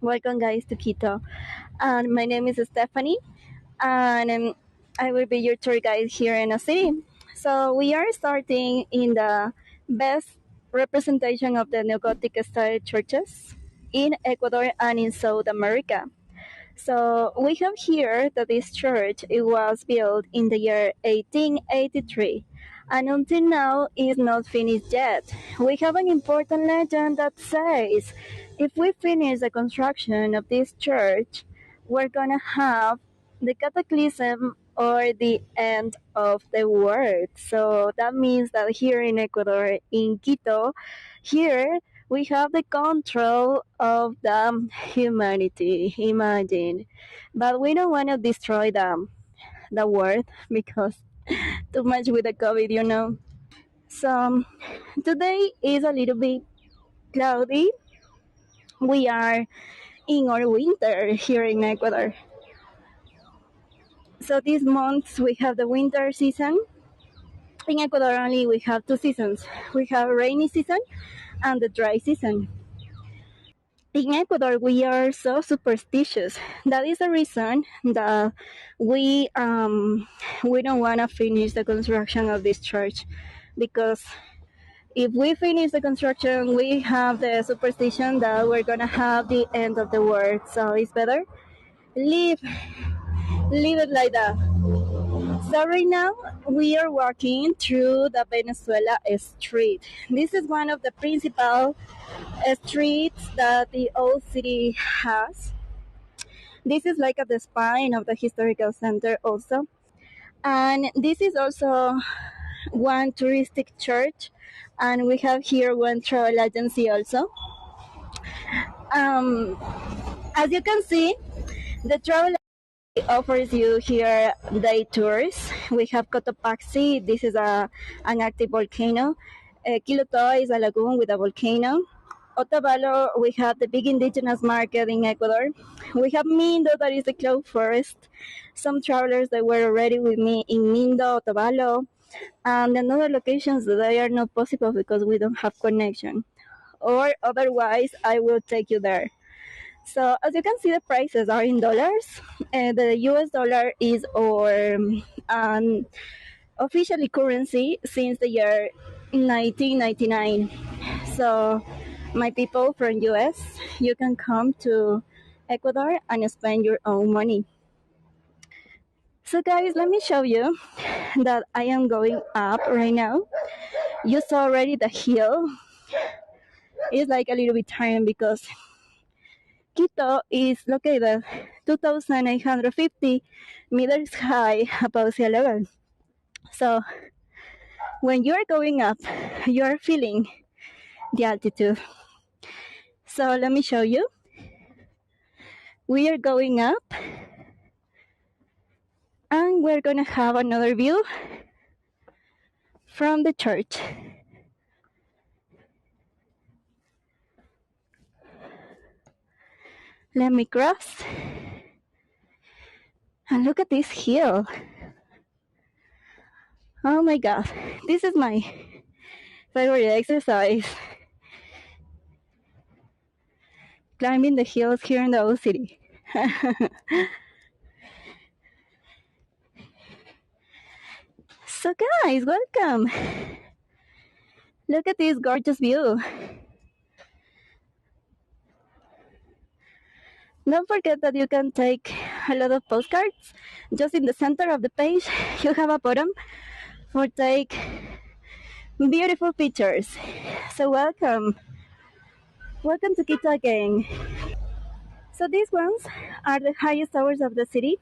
Welcome, guys, to Quito. And my name is Stephanie, and I will be your tour guide here in the city. So we are starting in the best representation of the Neogothic style churches in Ecuador and in South America. So we have here that this church it was built in the year 1883 and until now is not finished yet. We have an important legend that says if we finish the construction of this church, we're gonna have the cataclysm or the end of the world. So that means that here in Ecuador, in Quito, here we have the control of the humanity. Imagine, but we don't want to destroy the world because too much with the COVID. So today is a little bit cloudy. We are in our winter here in Ecuador. So these months we have the winter season. In Ecuador only we have two seasons. We have rainy season and the dry season. In Ecuador, we are so superstitious. That is the reason that we don't want to finish the construction of this church, because if we finish the construction, we have the superstition that we're gonna have the end of the world. So it's better leave it like that. So right now we are walking through the Venezuela street. This is one of the principal streets that the old city has. This is like at the spine of the historical center also. And this is also one touristic church, and we have here one travel agency also. As you can see, the travel agency offers you here day tours. We have Cotopaxi, this is an active volcano. Quilotoa is a lagoon with a volcano. Otavalo, we have the big indigenous market in Ecuador. We have Mindo, that is the cloud forest. Some travelers that were already with me in Mindo, Otavalo, and another locations that they are not possible because we don't have connection. Or otherwise, I will take you there. So as you can see, the prices are in dollars. The US dollar is our officially currency since the year 1999. So my people from US, you can come to Ecuador and spend your own money. So guys, let me show you that I am going up right now. You saw already the hill. It's like a little bit tiring because Quito is located 2,850 meters high above sea level. So when you're going up, you're feeling the altitude. So let me show you. We are going up and we're gonna have another view from the church. Let me cross. And look at this hill. Oh my God, this is my favorite exercise. Climbing the hills here in the old city. So guys, welcome. Look at this gorgeous view. Don't forget that you can take a lot of postcards. Just in the center of the page, you have a button for take beautiful pictures. So welcome. Welcome to Quito again. So these ones are the highest towers of the city.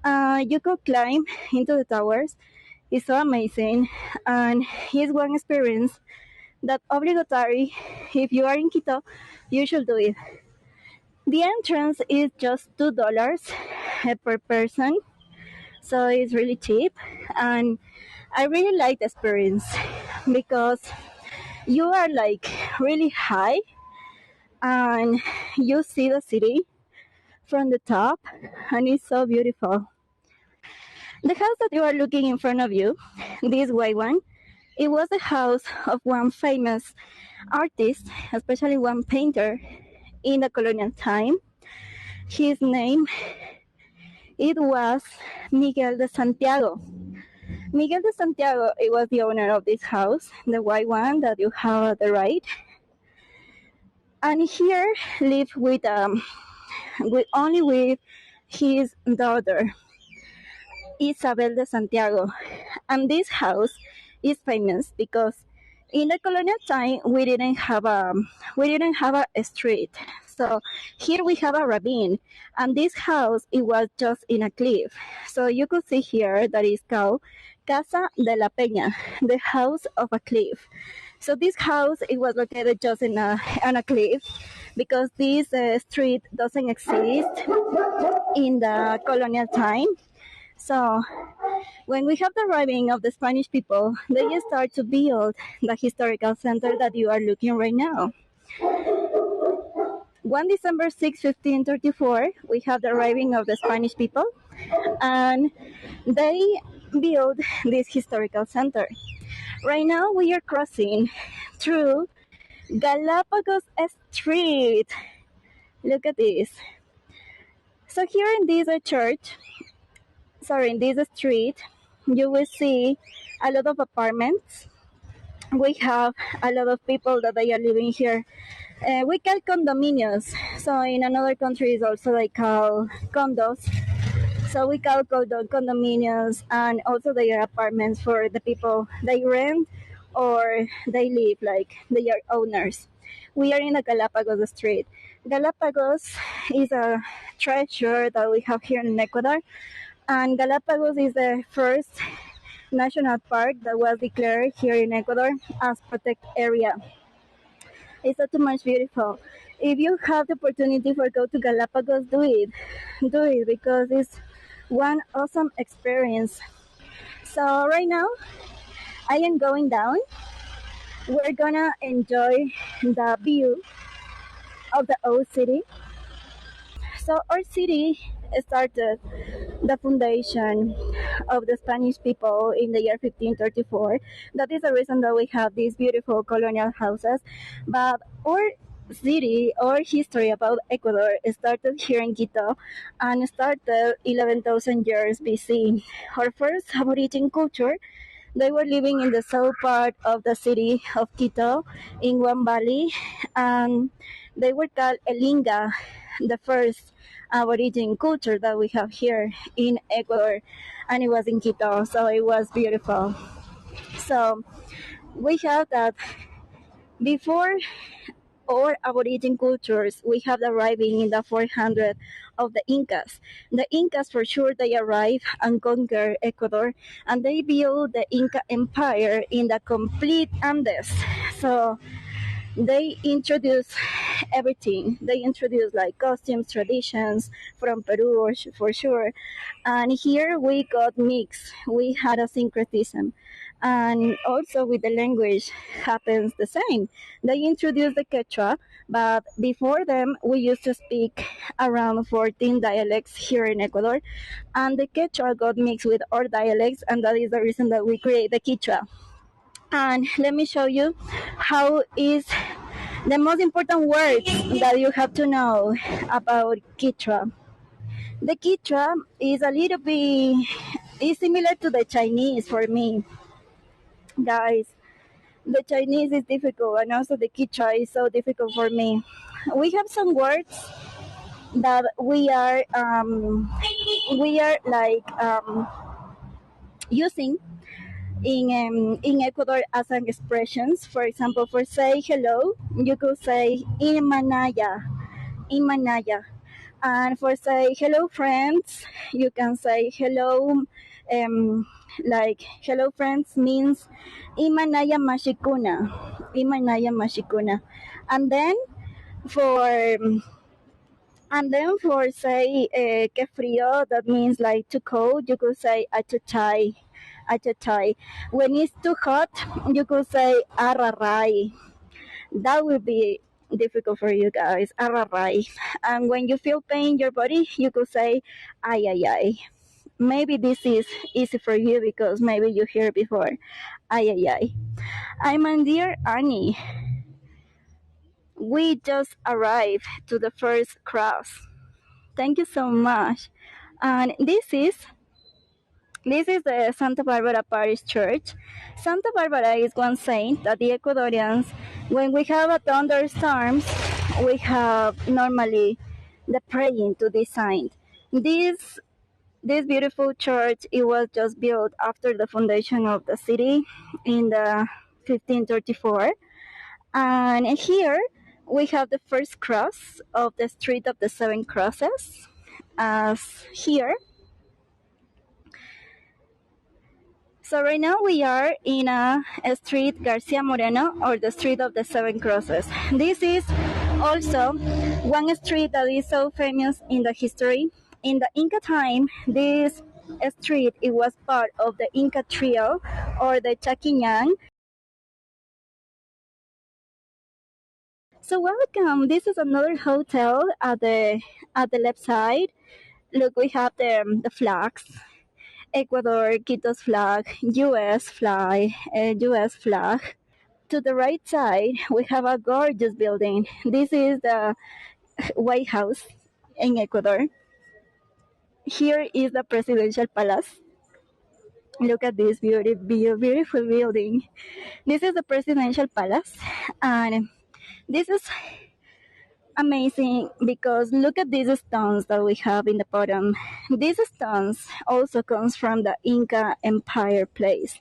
You could climb into the towers. It's so amazing, and it's one experience that obligatory. If you are in Quito, you should do it. The entrance is just $2 per person, so it's really cheap, and I really like the experience because you are like really high and you see the city from the top, and it's so beautiful. The house that you are looking in front of you, this white one, it was the house of one famous artist, especially one painter in the colonial time. His name, it was Miguel de Santiago. Miguel de Santiago, it was the owner of this house, the white one that you have at the right. And here lived with only with his daughter, Isabel de Santiago. And this house is famous because in the colonial time we didn't have a street. So here we have a ravine, and this house, it was just in a cliff. So you could see here that is called Casa de la Peña, the house of a cliff. So this house, it was located just on a cliff because this street doesn't exist in the colonial time. So when we have the arriving of the Spanish people, they start to build the historical center that you are looking right now. 1 December 6, 1534, we have the arriving of the Spanish people, and they build this historical center. Right now we are crossing through Galapagos Street. Look at this. So here in this in this street, you will see a lot of apartments. We have a lot of people that they are living here. We call condominiums. So in another countries also they call condos. So we call condominiums, and also they are apartments for the people they rent or they live, like they are owners. We are in the Galapagos Street. Galapagos is a treasure that we have here in Ecuador, and Galapagos is the first national park that was declared here in Ecuador as protected area. It's so too much beautiful. If you have the opportunity for go to Galapagos, do it because it's one awesome experience. So right now, I am going down. We're gonna enjoy the view of the old city. So our city started the foundation of the Spanish people in the year 1534. That is the reason that we have these beautiful colonial houses. But our city, our history about Ecuador started here in Quito and started 11,000 years BC. Our first Aboriginal culture, they were living in the south part of the city of Quito in one valley, and they were called Elinga, the first Aboriginal culture that we have here in Ecuador, and it was in Quito, so it was beautiful. So we have that before our Aboriginal cultures, we have the arriving in the 400 of the Incas. The Incas, for sure, they arrived and conquered Ecuador, and they built the Inca Empire in the complete Andes. So they introduced everything. They introduced like costumes, traditions from Peru, for sure. And here we got mixed. We had a syncretism. And also with the language happens the same. They introduced the Quechua, but before them we used to speak around 14 dialects here in Ecuador, and the Quechua got mixed with our dialects, and that is the reason that we create the Quechua. And let me show you how is the most important words that you have to know about Quechua. The Quechua is a little bit is similar to the Chinese for me, guys. The Chinese is difficult, and also the Quechua is so difficult for me. We have some words that we are like using in Ecuador as an expressions. For example, for say hello, you could say imanaya, imanaya. And for say hello friends, you can say hello, like hello friends means imanaya mashikuna, imanaya mashikuna. And then for say que frío, that means like too cold, you could say achachai, achachai. When it's too hot, you could say ararai. That will be difficult for you guys, ararai. And when you feel pain in your body, you could say ay ay ay. Maybe this is easy for you because maybe you heard before ay ay ay. I'm my dear Annie. we just arrived to the first cross. Thank you so much. And this is the Santa Barbara Parish Church. Santa Barbara is one saint that the Ecuadorians, when we have a thunderstorms, we have normally the praying to this saint. This beautiful church, it was just built after the foundation of the city in the 1534. And here we have the first cross of the Street of the Seven Crosses. As here, so right now we are in a street Garcia Moreno, or the Street of the Seven Crosses. This is also one street that is so famous in the history. In the Inca time, this street, it was part of the Inca trio, or the Chaquiñan. So welcome. This is another hotel at the left side. Look, we have the flags. Ecuador, Quito's flag, US flag. To the right side, we have a gorgeous building. This is the White House in Ecuador. Here is the presidential palace. Look at this beautiful building. This is the presidential palace, and this is amazing because look at these stones that we have in the bottom. These stones also comes from the Inca Empire place.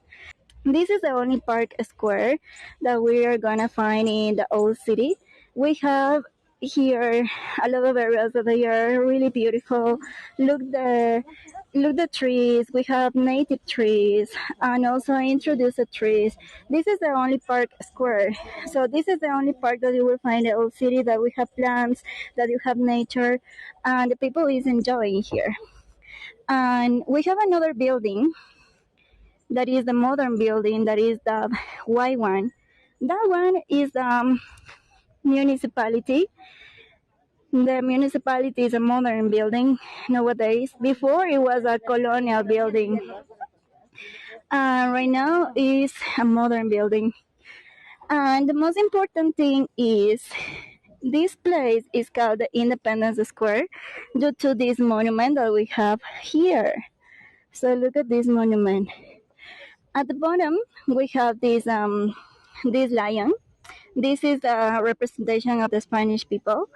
This is the only park square that we are gonna find in the old city. We have here a lot of areas that they are really beautiful. Look the trees. We have native trees and also introduced trees. This is the only park square. So this is the only park that you will find in the old city, that we have plants, that you have nature, and the people is enjoying here. And we have another building that is the modern building, that is the white one. That one is the municipality. The municipality is a modern building nowadays. Before it was a colonial building. Right now is a modern building. And the most important thing is this place is called the Independence Square due to this monument that we have here. So look at this monument. At the bottom, we have this lion. This is a representation of the Spanish people,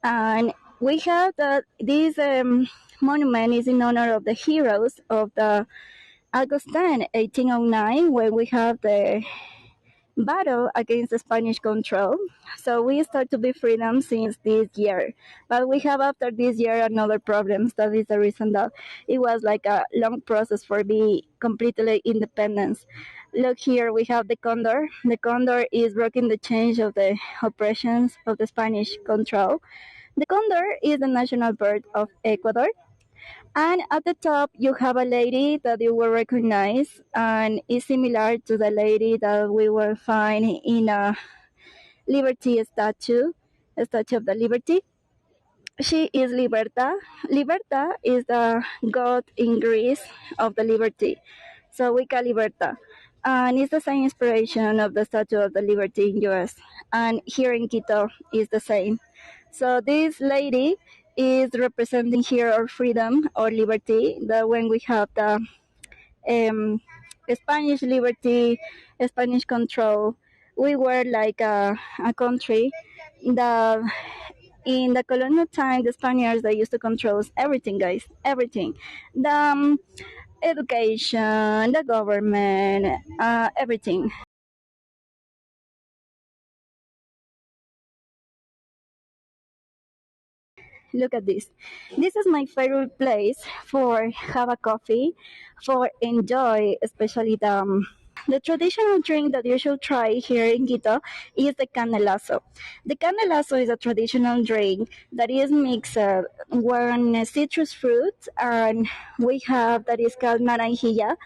and we have this monument is in honor of the heroes of the August 10, 1809, when we have the battle against the Spanish control. So we start to be freedom since this year. But we have after this year another problems. That is the reason that it was like a long process for be completely independence. Look here, we have the condor. The condor is breaking the change of the oppressions of the Spanish control. The condor is the national bird of Ecuador. And at the top, you have a lady that you will recognize, and is similar to the lady that we will find in a Liberty statue, a statue of the Liberty. She is Liberta. Liberta is the god in Greece of the liberty. So we call Liberta. And it's the same inspiration of the Statue of the Liberty in US. And here in Quito is the same. So this lady is representing here our freedom or liberty, that when we have the Spanish liberty, Spanish control, we were like a country that in the colonial time, the Spaniards, they used to control everything, guys, everything. The education, the government, everything. Look at this. This is my favorite place for have a coffee, for enjoy, especially the traditional drink that you should try here in Quito is the canelazo. The canelazo is a traditional drink that is mixed one citrus fruit, and we have that is called naranjilla,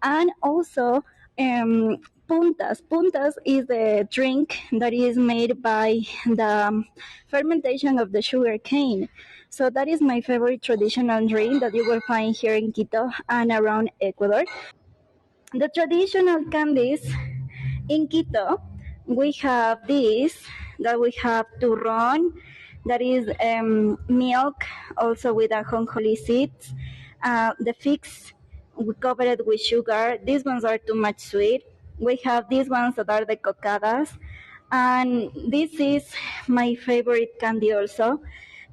and also puntas. Puntas is the drink that is made by the fermentation of the sugar cane. So that is my favorite traditional drink that you will find here in Quito and around Ecuador. The traditional candies in Quito, we have this. that we have turron, that is milk, also with ajonjoli seeds. The figs, we cover it with sugar. These ones are too much sweet. We have these ones that are the cocadas, and this is my favorite candy also.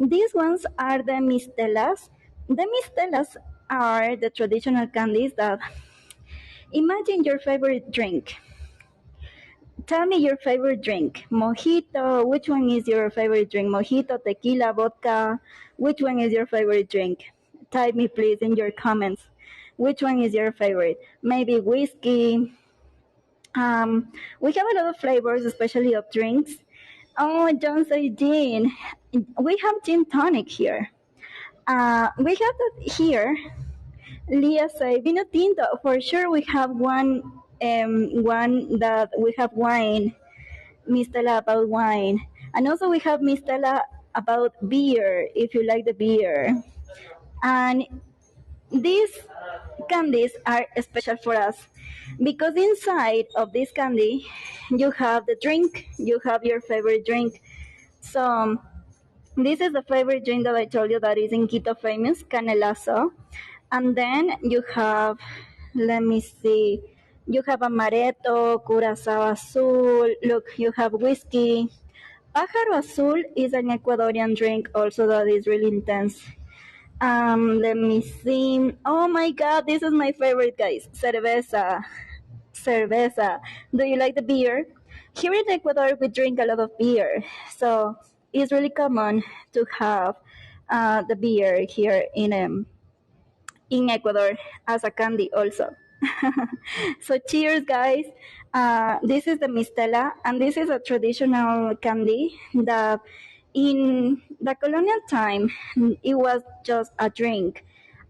These ones are the mistelas. The mistelas are the traditional candies that imagine your favorite drink. Tell me your favorite drink. Mojito. Which one is your favorite drink? Mojito, tequila, vodka. Which one is your favorite drink? Type me please in your comments. Which one is your favorite? Maybe whiskey. We have a lot of flavors, especially of drinks. Oh, don't say gin. We have gin tonic here. We have that here. Leah say vino tinto. For sure, we have one that we have wine. Mistela about wine, and also we have Mistela about beer. If you like the beer, and these candies are special for us because inside of this candy you have the drink, you have your favorite drink. So this is the favorite drink that I told you that is in Quito famous, canelazo. And then you have, let me see, you have amaretto, curacao azul. Look, you have whiskey. Pájaro azul is an Ecuadorian drink also that is really intense. Let me see. Oh my God, this is my favorite, guys. Cerveza. Cerveza. Do you like the beer? Here in Ecuador, we drink a lot of beer, so it's really common to have the beer here in Ecuador as a candy also. So cheers, guys. This is the mistela, and this is a traditional candy that in the colonial time it was just a drink.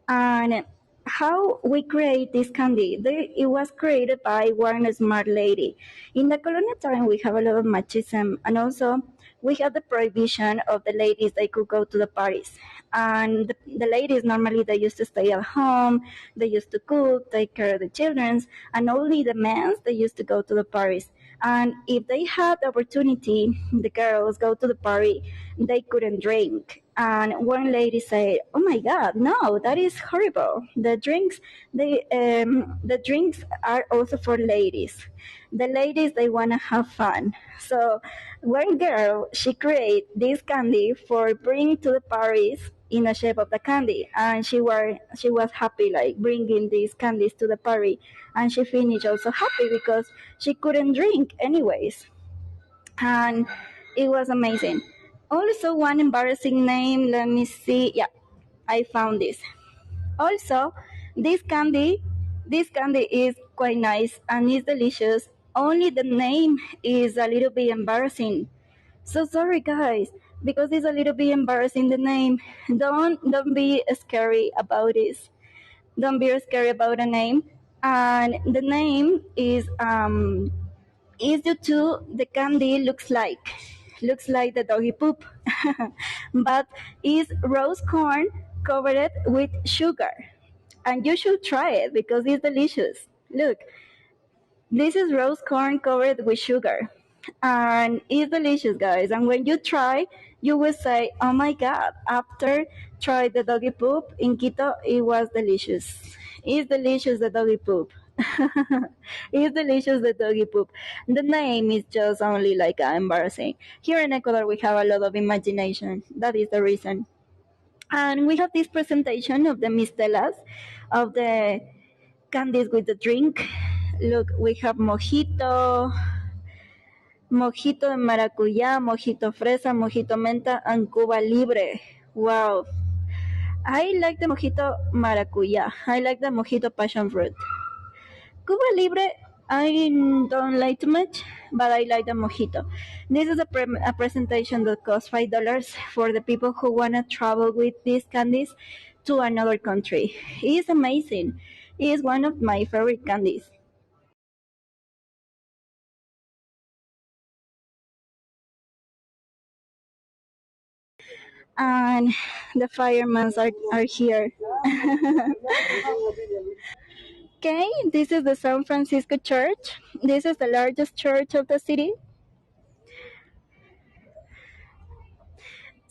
And how we create this candy? It was created by one smart lady. In the colonial time, we have a lot of machismo, and also we have the prohibition of the ladies they could go to the parties. And the ladies normally they used to stay at home, they used to cook, take care of the children, and only the men they used to go to the parties. And if they had the opportunity, the girls go to the party, they couldn't drink. And one lady said, "Oh my God, no, that is horrible. The drinks are also for ladies. The ladies they wanna have fun." So one girl she created this candy for bringing to the parties in the shape of the candy, and she was happy like bringing these candies to the party, and she finished also happy because she couldn't drink anyways, and it was amazing. Also, one embarrassing name. Let me see. Yeah, I found this. Also, this candy, this candy is quite nice and is delicious. Only the name is a little bit embarrassing. So sorry, guys, because it's a little bit embarrassing. The name. Don't be scary about this. Don't be scary about the name. And the name is due to the candy looks like the doggy poop, but is rose corn covered with sugar, and you should try it because it's delicious. Look, this is rose corn covered with sugar, and it's delicious, guys. And when you try, you will say, "Oh my God!" After try the doggy poop in Quito, it was delicious. It's delicious the doggy poop. It's delicious the doggy poop. The name is just only like embarrassing. Here in Ecuador, we have a lot of imagination. That is the reason. And we have this presentation of the mistelas, of the candies with the drink. Look, we have mojito, mojito de maracuyá, mojito fresa, mojito menta, and Cuba Libre. Wow. I like the mojito maracuyá. I like the mojito passion fruit. Cuba Libre, I don't like too much, but I like the mojito. This is a presentation that costs $5 for the people who wanna travel with these candies to another country. It is amazing. It is one of my favorite candies. And the firemen are here. Okay, this is the San Francisco Church. This is the largest church of the city.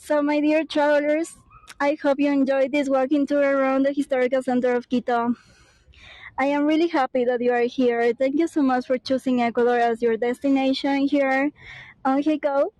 So, my dear travelers, I hope you enjoyed this walking tour around the historical center of Quito. I am really happy that you are here. Thank you so much for choosing Ecuador as your destination here on Heygo.